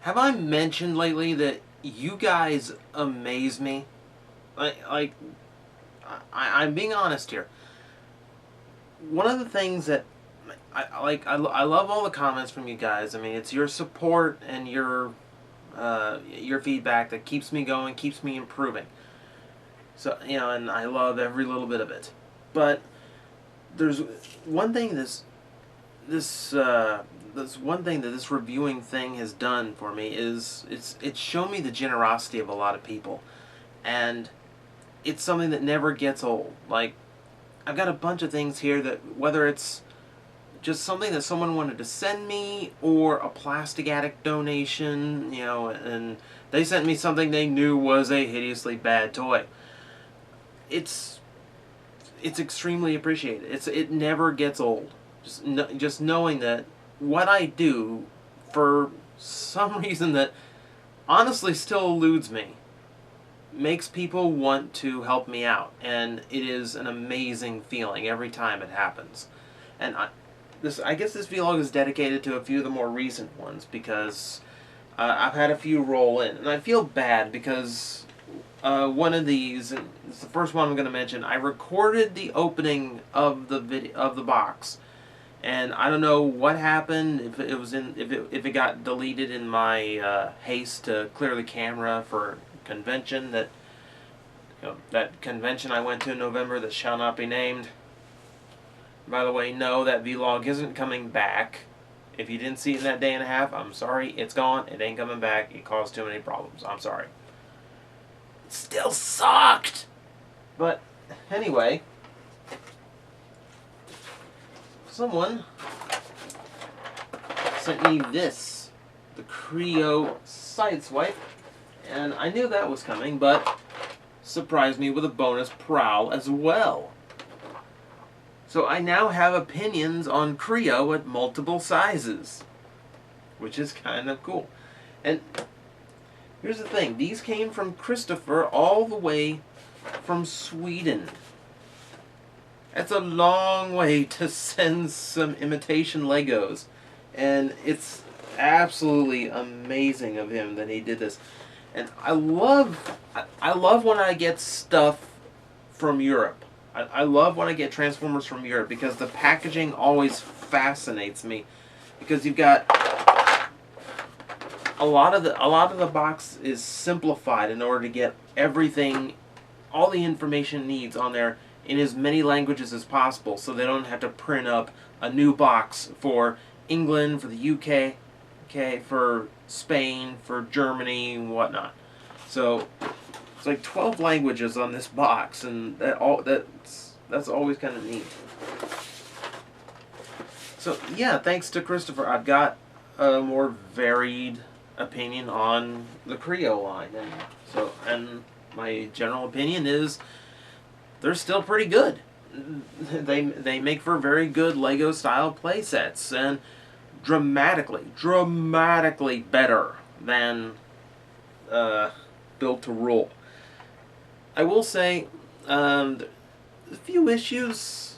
Have I mentioned lately that you guys amaze me? Like, I'm being honest here. One of the things that I love all the comments from you guys. I mean, it's your support and your feedback that keeps me going, keeps me improving. So, and I love every little bit of it. But there's one thing this one thing that this reviewing thing has done for me is it's shown me the generosity of a lot of people, and it's something that never gets old. Like, I've got a bunch of things here that, whether it's just something that someone wanted to send me or a plastic addict donation, and they sent me something they knew was a hideously bad toy. It's it's extremely appreciated. It never gets old. Just knowing that what I do, for some reason that honestly still eludes me, makes people want to help me out, and it is an amazing feeling every time it happens. And I guess this vlog is dedicated to a few of the more recent ones because I've had a few roll in, and I feel bad because one of these, and it's the first one I'm going to mention, I recorded the opening of the box, and I don't know what happened, if it got deleted in my haste to clear the camera for convention that convention I went to in November that shall not be named. By the way, no, that vlog isn't coming back. If you didn't see it in that day and a half, I'm sorry, it's gone. It ain't coming back. It caused too many problems. I'm sorry. It still sucked! But, anyway, someone sent me this, the Creo Sideswipe, and I knew that was coming, but surprised me with a bonus prowl as well. So I now have opinions on Creo at multiple sizes, which is kind of cool. And here's the thing, these came from Christopher all the way from Sweden. That's a long way to send some imitation Legos, and it's absolutely amazing of him that he did this. And I love when I get stuff from Europe. I love when I get Transformers from Europe because the packaging always fascinates me, because you've got a lot of the box is simplified in order to get everything, all the information it needs on there in as many languages as possible, so they don't have to print up a new box for England, for the UK, for Spain, for Germany, and whatnot. So it's like 12 languages on this box, and that's always kind of neat. So yeah, thanks to Christopher, I've got a more varied opinion on the Creo line, and my general opinion is they're still pretty good. They make for very good Lego style play sets, and dramatically better than Built to Rule. I will say, a few issues.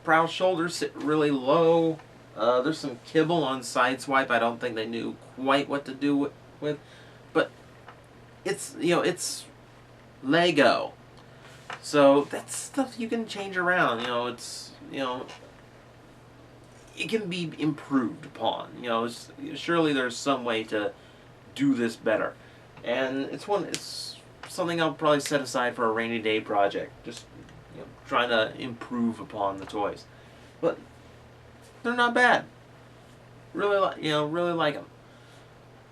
Prowl shoulders sit really low. There's some kibble on Sideswipe. I don't think they knew quite what to do with. But it's it's Lego, so that's stuff you can change around. It can be improved upon. Surely there's some way to do this better, and it's something I'll probably set aside for a rainy day project. Just trying to improve upon the toys, but they're not bad. Really like them.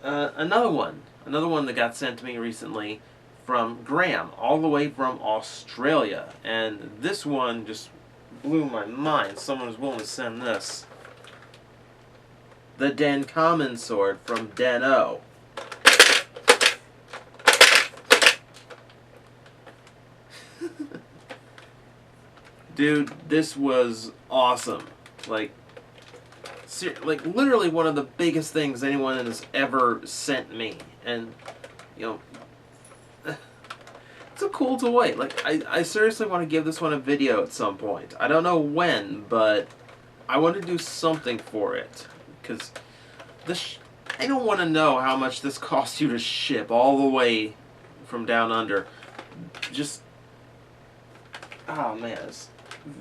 Another one that got sent to me recently from Graham, all the way from Australia, and this one just blew my mind. Someone was willing to send this. The Den Common Sword from Den-O. Dude, this was awesome. Like literally one of the biggest things anyone has ever sent me. And, it's a cool toy. Like, I seriously want to give this one a video at some point. I don't know when, but I want to do something for it. Because I don't want to know how much this cost you to ship all the way from down under. Just, oh man, it's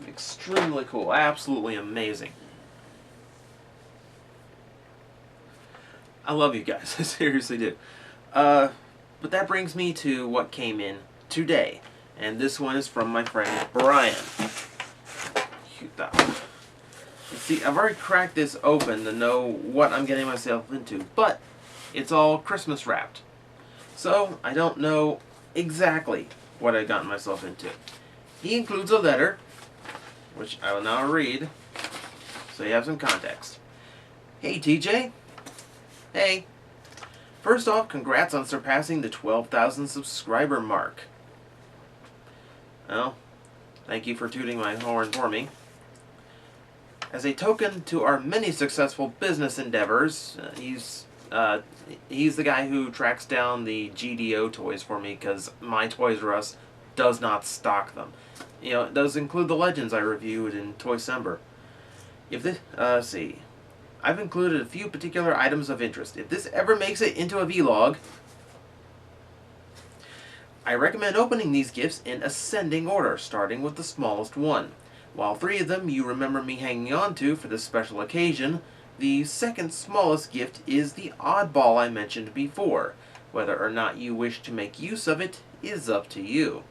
extremely cool. Absolutely amazing. I love you guys. I seriously do. But that brings me to what came in today. And this one is from my friend Brian. See, I've already cracked this open to know what I'm getting myself into, but it's all Christmas wrapped. So, I don't know exactly what I've gotten myself into. He includes a letter, which I will now read, so you have some context. Hey TJ. Hey. First off, congrats on surpassing the 12,000 subscriber mark. Well, thank you for tooting my horn for me. As a token to our many successful business endeavors, he's the guy who tracks down the GDO toys for me because my Toys R Us does not stock them. You know, it does include the Legends I reviewed in Toycember. If this, see, I've included a few particular items of interest. If this ever makes it into a vlog, I recommend opening these gifts in ascending order, starting with the smallest one. While 3 of them you remember me hanging on to for this special occasion, the second smallest gift is the oddball I mentioned before. Whether or not you wish to make use of it is up to you.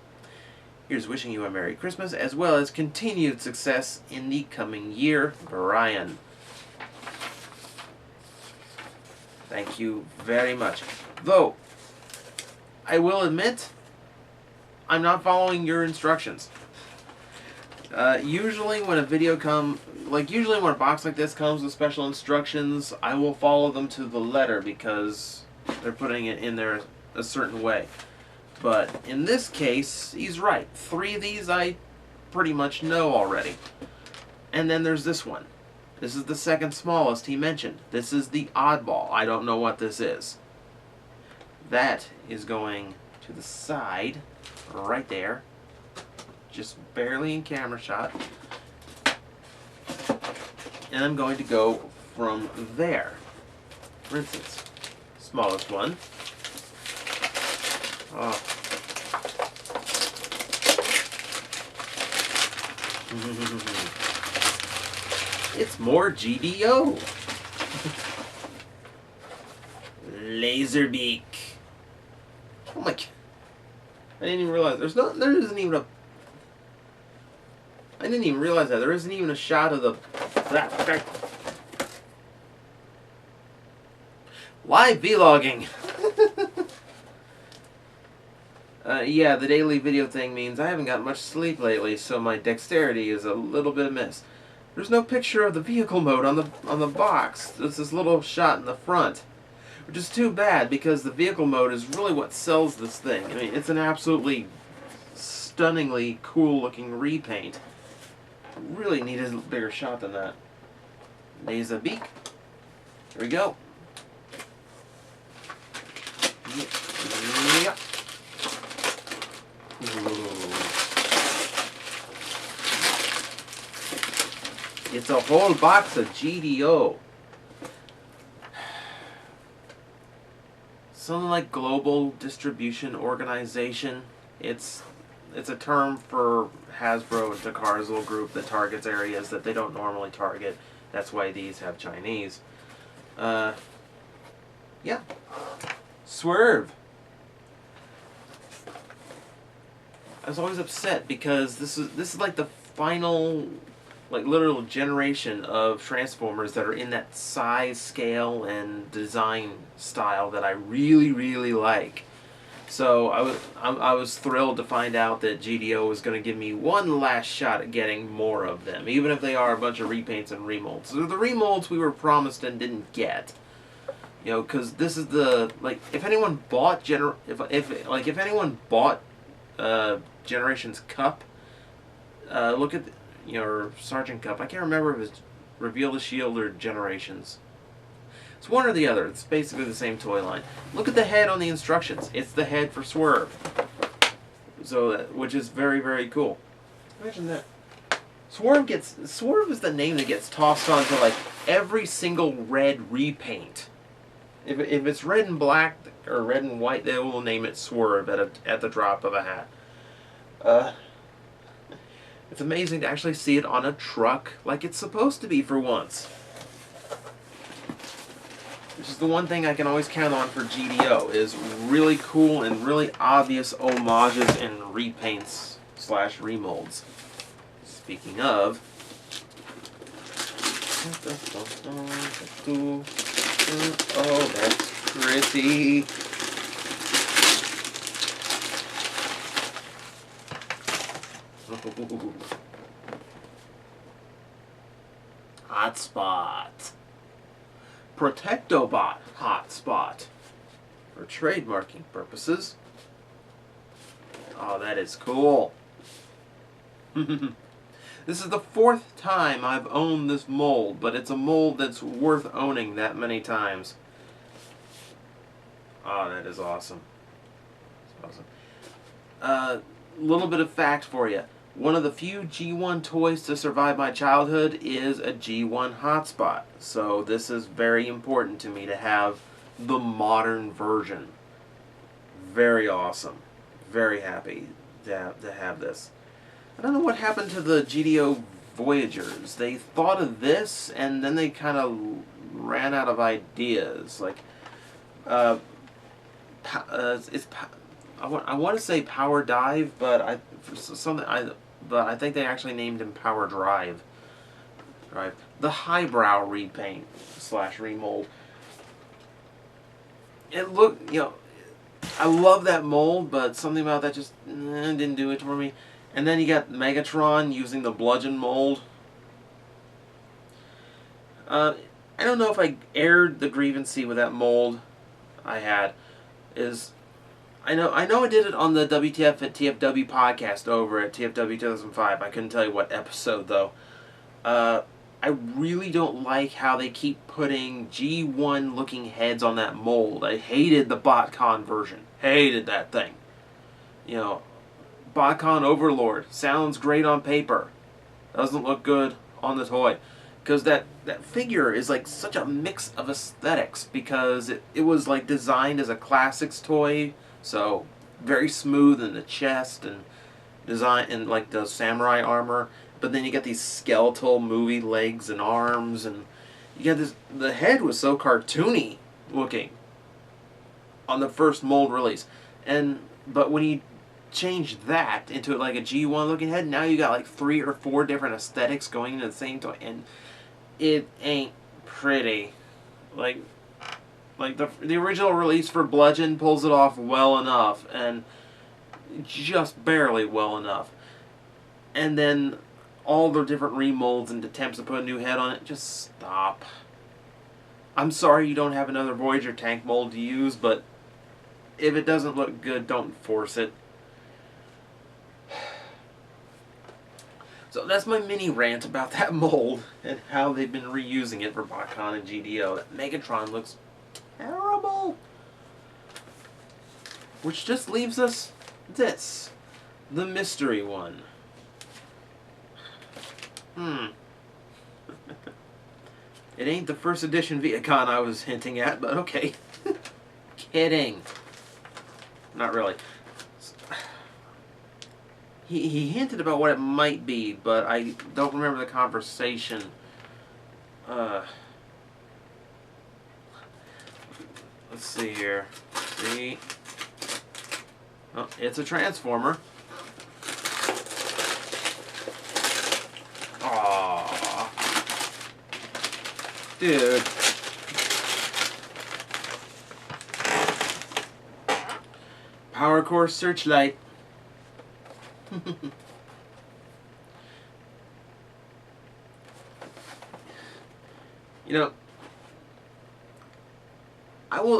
Here's wishing you a Merry Christmas as well as continued success in the coming year, Brian. Thank you very much. Though, I will admit, I'm not following your instructions. Usually when a video usually when a box like this comes with special instructions, I will follow them to the letter because they're putting it in there a certain way. But in this case, he's right. 3 of these I pretty much know already. And then there's this one. This is the second smallest he mentioned. This is the oddball. I don't know what this is. That is going to the side, right there. Just barely in camera shot. And I'm going to go from there. For instance, smallest one. Oh. It's more GDO. Laserbeak. Oh my! I didn't even realize there isn't even a. I didn't even realize that there isn't even a shot of the live vlogging. Yeah, the daily video thing means I haven't gotten much sleep lately, so my dexterity is a little bit amiss. There's no picture of the vehicle mode on the box. There's this little shot in the front, which is too bad because the vehicle mode is really what sells this thing. I mean, it's an absolutely stunningly cool-looking repaint. Really needed a bigger shot than that. Laser beak. Here we go. Yeah. It's a whole box of GDO. Something like Global Distribution Organization. It's a term for Hasbro and Takar's little group that targets areas that they don't normally target. That's why these have Chinese. Yeah. Swerve. I was always upset because this is like the final, like, literal generation of Transformers that are in that size, scale, and design style that I really, really like. So I was thrilled to find out that GDO was going to give me one last shot at getting more of them, even if they are a bunch of repaints and remolds. So the remolds we were promised and didn't get. You know, because this is the, like, if anyone bought if anyone bought Generations Cup, look at or Sergeant Cup. I can't remember if it's Reveal the Shield or Generations. It's one or the other. It's basically the same toy line. Look at the head on the instructions. It's the head for Swerve. So, which is very, very cool. Imagine that. Swerve is the name that gets tossed onto like every single red repaint. If it's red and black or red and white, they will name it Swerve at the drop of a hat. It's amazing to actually see it on a truck like it's supposed to be for once. Which is the one thing I can always count on for GDO, is really cool and really obvious homages and repaints / remolds. Speaking of, oh, that's pretty. Hotspot. Protectobot Hotspot. For trademarking purposes. Oh, that is cool. This is the 4th time I've owned this mold, but it's a mold that's worth owning that many times. Oh, that is awesome. That's awesome. Little bit of fact for you. One of the few G1 toys to survive my childhood is a G1 Hotspot. So this is very important to me to have the modern version. Very awesome. Very happy to have this. I don't know what happened to the GDO Voyagers. They thought of this and then they kind of ran out of ideas. Like, I want to say Power Dive, but I think they actually named him Power Drive. Right. The highbrow repaint / remold. It looked, I love that mold, but something about that just didn't do it for me. And then you got Megatron using the bludgeon mold. I don't know if I aired the grievancy with that mold I had. I know I did it on the WTF at TFW podcast over at TFW 2005. I couldn't tell you what episode though. I really don't like how they keep putting G1 looking heads on that mold. I hated the BotCon version. Hated that thing. BotCon Overlord sounds great on paper. Doesn't look good on the toy. Because that figure is like such a mix of aesthetics, because it was like designed as a classics toy, so very smooth in the chest and design and like the samurai armor, but then you get these skeletal movie legs and arms, and you get this. The head was so cartoony looking on the first mold release, but when you change that into like a G1 looking head, now you got like 3 or 4 different aesthetics going into the same toy, and it ain't pretty. Like the original release for Bludgeon pulls it off well enough, and just barely well enough. And then all the different remolds and attempts to put a new head on it, just stop. I'm sorry you don't have another Voyager tank mold to use, but if it doesn't look good, don't force it. So that's my mini rant about that mold and how they've been reusing it for BotCon and GDO. That Megatron looks terrible. Which just leaves us this. The mystery one. It ain't the first edition Viacon I was hinting at, but okay. Kidding. Not really. He hinted about what it might be, but I don't remember the conversation. Let's see here. See? Oh, it's a Transformer. Aww. Dude. Power Core Searchlight.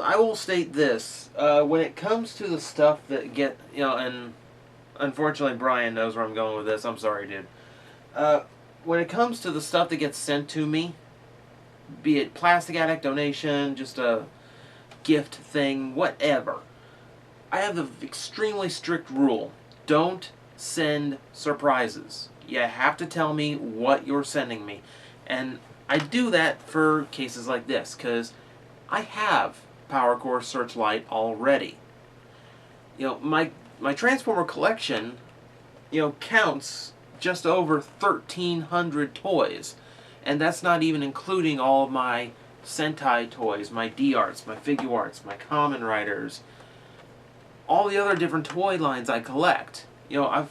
I will state this. When it comes to the stuff that and unfortunately Brian knows where I'm going with this. I'm sorry, dude. When it comes to the stuff that gets sent to me, be it plastic addict donation, just a gift thing, whatever, I have the extremely strict rule. Don't send surprises. You have to tell me what you're sending me. And I do that for cases like this, because I have Power Core Searchlight already. You know, my Transformer collection, you know, counts just over 1,300 toys. And that's not even including all of my Sentai toys, my D-Arts, my Figuarts, my Kamen Riders, all the other different toy lines I collect. You know, I've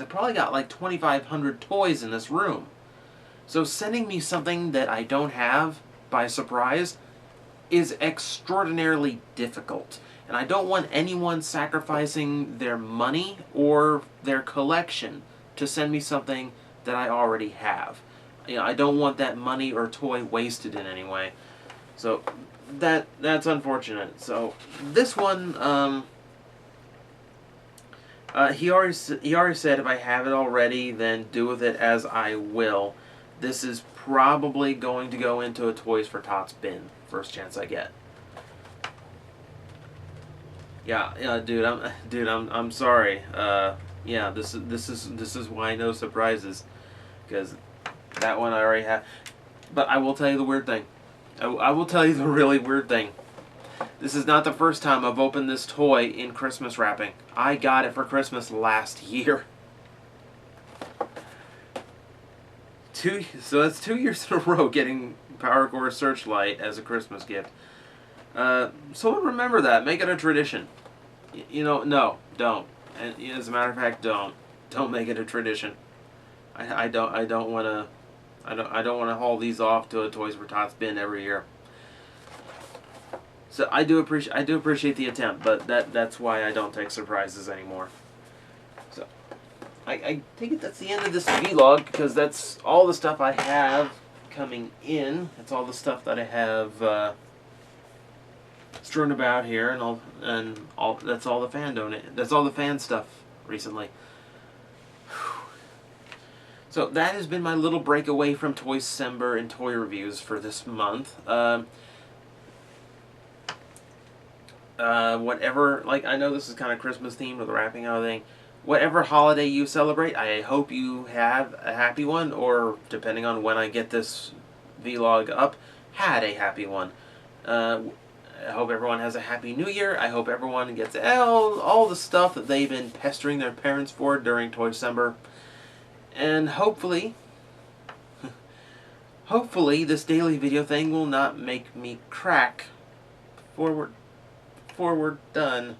probably got like 2,500 toys in this room. So sending me something that I don't have by surprise is extraordinarily difficult. And I don't want anyone sacrificing their money or their collection to send me something that I already have. You know, I don't want that money or toy wasted in any way. So that's unfortunate. So this one, he already said if I have it already, then do with it as I will. This is probably going to go into a Toys for Tots bin first chance I get. Yeah, dude, I'm sorry. Yeah, this is why no surprises, because that one I already have. But I will tell you the weird thing. I will tell you the really weird thing. This is not the first time I've opened this toy in Christmas wrapping. I got it for Christmas last year. So that's 2 years in a row getting Power Core Searchlight as a Christmas gift. So remember that. Make it a tradition. You know, no, don't. And as a matter of fact, don't make it a tradition. I don't want to haul these off to a Toys for Tots bin every year. So I do appreciate the attempt, but that's why I don't take surprises anymore. So I think that's the end of this vlog, because that's all the stuff I have coming in. That's all the stuff that I have strewn about here, and all that's all the fan stuff recently. So that has been my little break away from Toycember and toy reviews for this month. Whatever, like, I know this is kind of Christmas themed with the wrapping and everything. Whatever holiday you celebrate, I hope you have a happy one, or depending on when I get this vlog up, had a happy one. I hope everyone has a happy new year. I hope everyone gets all the stuff that they've been pestering their parents for during Toycember. And hopefully this daily video thing will not make me crack before we're done.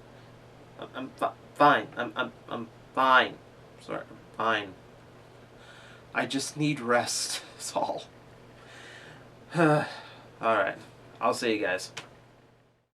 I'm fine. I'm fine. Sorry, I'm fine. I just need rest. That's all. Alright. I'll see you guys.